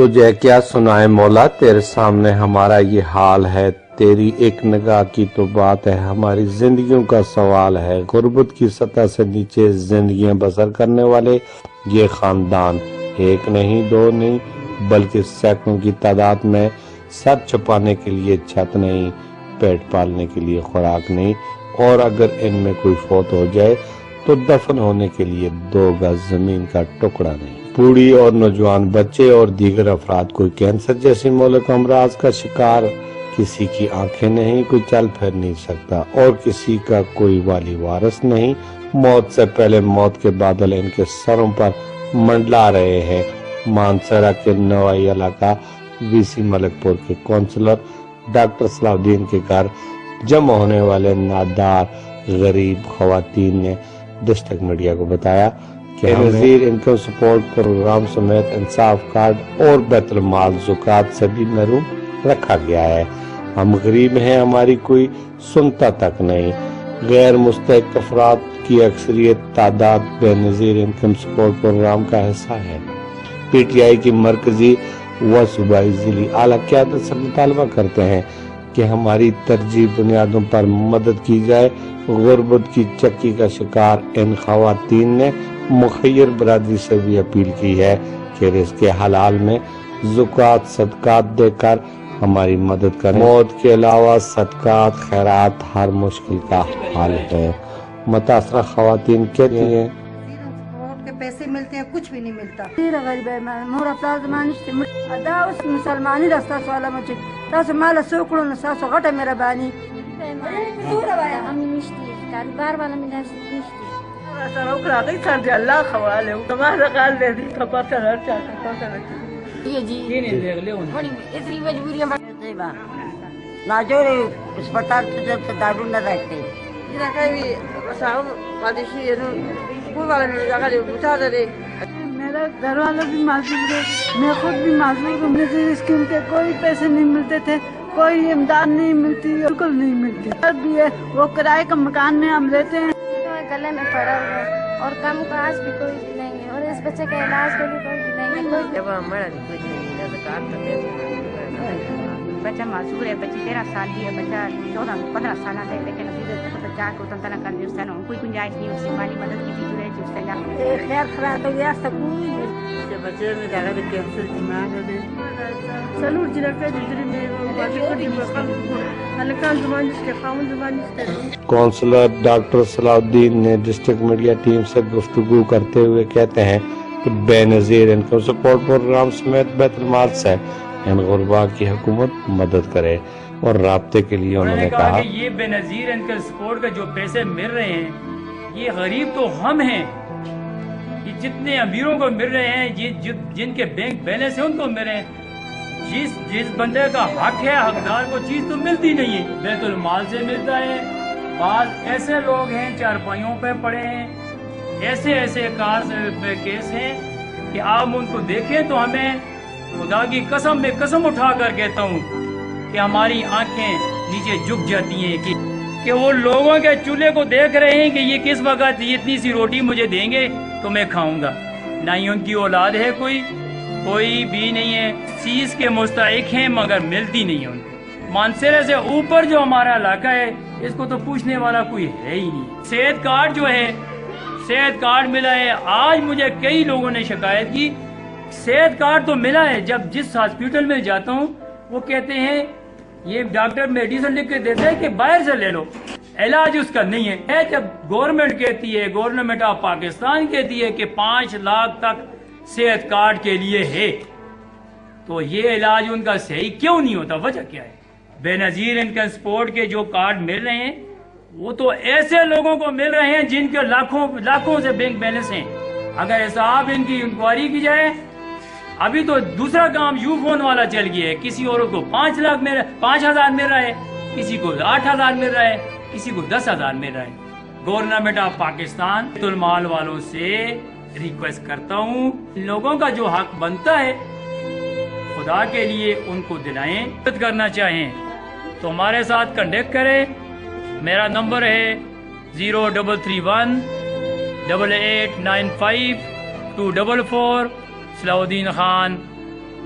تجھے کیا سنائے مولا، تیرے سامنے ہمارا یہ حال ہے، تیری ایک نگاہ کی تو بات ہے، ہماری زندگیوں کا سوال ہے۔ غربت کی سطح سے نیچے زندگیاں بسر کرنے والے یہ خاندان ایک نہیں دو نہیں بلکہ سینکڑوں کی تعداد میں، سر چھپانے کے لیے چھت نہیں، پیٹ پالنے کے لیے خوراک نہیں، اور اگر ان میں کوئی فوت ہو جائے تو دفن ہونے کے لیے 2 گز زمین کا ٹکڑا نہیں۔ بوڑھی اور نوجوان بچے اور دیگر افراد کوئی کینسر جیسی مہلک امراض کا شکار، کسی کی آنکھیں نہیں، کوئی چل پھر نہیں سکتا اور کسی کا کوئی والی وارث نہیں۔ موت سے پہلے موت کے بادل ان کے سروں پر منڈلا رہے ہیں۔ مانسہرہ کے نوائی علاقہ وی سی ملک پور کے کونسلر ڈاکٹر صلاح الدین کے گھر جمع ہونے والے نادار غریب خواتین نے ڈسٹرکٹ میڈیا کو بتایا کہ نظیر انکم سپورٹ پروگرام سمیت انصاف کارڈ اور بیت المال زکوٰۃ سے بھی محروم رکھا گیا ہے۔ ہم غریب ہیں، ہماری کوئی سنتا تک نہیں۔ غیر مستحق افراد کی اکثریت تعداد بے نظیر انکم سپورٹ پروگرام کا حصہ ہے۔ پی ٹی آئی کی مرکزی و صوبائی ضلعی اعلیٰ قیادت سے مطالبہ کرتے ہیں کہ ہماری ترجیح بنیادوں پر مدد کی جائے۔ غربت کی چکی کا شکار ان خواتین نے مخیر برادری سے بھی اپیل کی ہے کہ رزق حلال میں زکوٰۃ صدقات دے کر ہماری مدد کریں۔ موت کے علاوہ صدقات خیرات ہر مشکل کا حل ہے۔ متاثرہ خواتین کہتی ہیں کے پیسے ملتے ہیں، کچھ بھی نہیں ملتا۔ غریب ہے، مورا پلازمانشت ادا اس مسلمانی رستا سوالا مچ تاسو مال سوکړو نو تاسو غټه مهرباني سوره وایا هم نشتی کاروبار والا ملت نشتی سره وکړه غي سر دی الله خواله ما قال دې کپا سره چاته پاسه جی دین دې بڑی اتنی مجبوریاں بڑھتی با ناجوری اسپتال ته دارو نه راکته دا کوي وساو پادشي نو کو والا میں جگہ دے بوتا دے میرا گھر والا بھی معذور ہے، میں خود بھی معذور ہوں۔ مجھے اسکیم کے کوئی پیسے نہیں ملتے تھے، کوئی امداد نہیں ملتی، بالکل نہیں ملتی۔ بھی ہے وہ کرائے کا مکان میں ہم رہتے ہیں، گلے میں پڑا ہوا ہے اور کام کاج بھی کوئی بھی نہیں ہے اور اس بچے کے علاج کے لیے کوئی بھی نہیں ہے۔ جب ہمارا کوئی نہیں ہے زکات تو بچہ معذور ہے، بچی 13 سال کی ہے، بچہ 14-15 سال ہے، لیکن ابھی جا کے اتنا کر دیا اس نے کوئی گنجائش نہیں، اس سے مالی مدد کی تھی اس سے خیر خراب ہو گیا سب کوئی بچے میں جگہ دے کینسر دماغ دے سلور جی رکھے جتری میں باقی کوئی مقام الکان زمان جس کے خامن زمان جس کے کونسلر ڈاکٹر صلاح الدین نے ڈسٹرکٹ میڈیا ٹیم سے گفتگو کرتے ہوئے کہتے ہیں کہ بے نظیر انکم سپورٹ پروگرام سمیت بیت المال سے ان غربا کی حکومت مدد کرے، اور رابطے کے لیے انہوں نے کہا کہ یہ بے نظیر انکم سپورٹ کا جو پیسے مل رہے ہیں یہ غریب تو ہم ہیں، یہ جتنے امیروں کو مل رہے ہیں، جن کے بینک بیلنس ہیں ان کو مل رہے ہیں۔ جس بندے کا حق ہے، حقدار کو چیز تو ملتی نہیں ہے، بیت المال سے ملتا ہے۔ بعض ایسے لوگ ہیں چارپائیوں پہ پڑے ہیں، ایسے کیس ہیں کہ آپ ان کو دیکھیں تو ہمیں خدا کی قسم میں قسم اٹھا کر کہتا ہوں کہ ہماری آنکھیں نیچے جھک جاتی ہیں کہ وہ لوگوں کے چولہے کو دیکھ رہے ہیں کہ یہ کس وقت اتنی سی روٹی مجھے دیں گے تو میں کھاؤں گا۔ نہ ہی ان کی اولاد ہے، کوئی بھی نہیں ہے، چیز کے مستحق ہیں مگر ملتی نہیں ہے ان کو۔ مانسہرہ سے اوپر جو ہمارا علاقہ ہے اس کو تو پوچھنے والا کوئی ہے ہی نہیں۔ صحت کارڈ جو ہے، صحت کارڈ ملا ہے، آج مجھے کئی لوگوں نے شکایت کی صحت کارڈ تو ملا ہے، جب جس ہاسپٹل میں جاتا ہوں وہ کہتے ہیں یہ ڈاکٹر میڈیسن لکھ کے دیتا ہے کہ باہر سے لے لو، علاج اس کا نہیں ہے۔ جب گورنمنٹ کہتی ہے، گورنمنٹ آف پاکستان کہتی ہے کہ 5 لاکھ تک صحت کارڈ کے لیے ہے، تو یہ علاج ان کا صحیح کیوں نہیں ہوتا؟ وجہ کیا ہے؟ بے نظیر انکم سپورٹ کے جو کارڈ مل رہے ہیں وہ تو ایسے لوگوں کو مل رہے ہیں جن کے لاکھوں سے بینک بیلنس ہیں۔ اگر حساب ان کی انکوائری کی جائے، ابھی تو دوسرا کام یو فون والا چل گیا ہے، کسی اور کو 5,000 مل رہا ہے، کسی کو 8,000 مل رہا ہے، کسی کو 10,000 مل رہا ہے۔ گورنمنٹ آف پاکستان بیت المال والوں سے ریکویسٹ کرتا ہوں، لوگوں کا جو حق بنتا ہے خدا کے لیے ان کو دلائیں۔ مدد کرنا چاہیں تو ہمارے ساتھ کنٹیکٹ کریں، میرا نمبر ہے 0331 8895 244۔ صلاح الدین خان،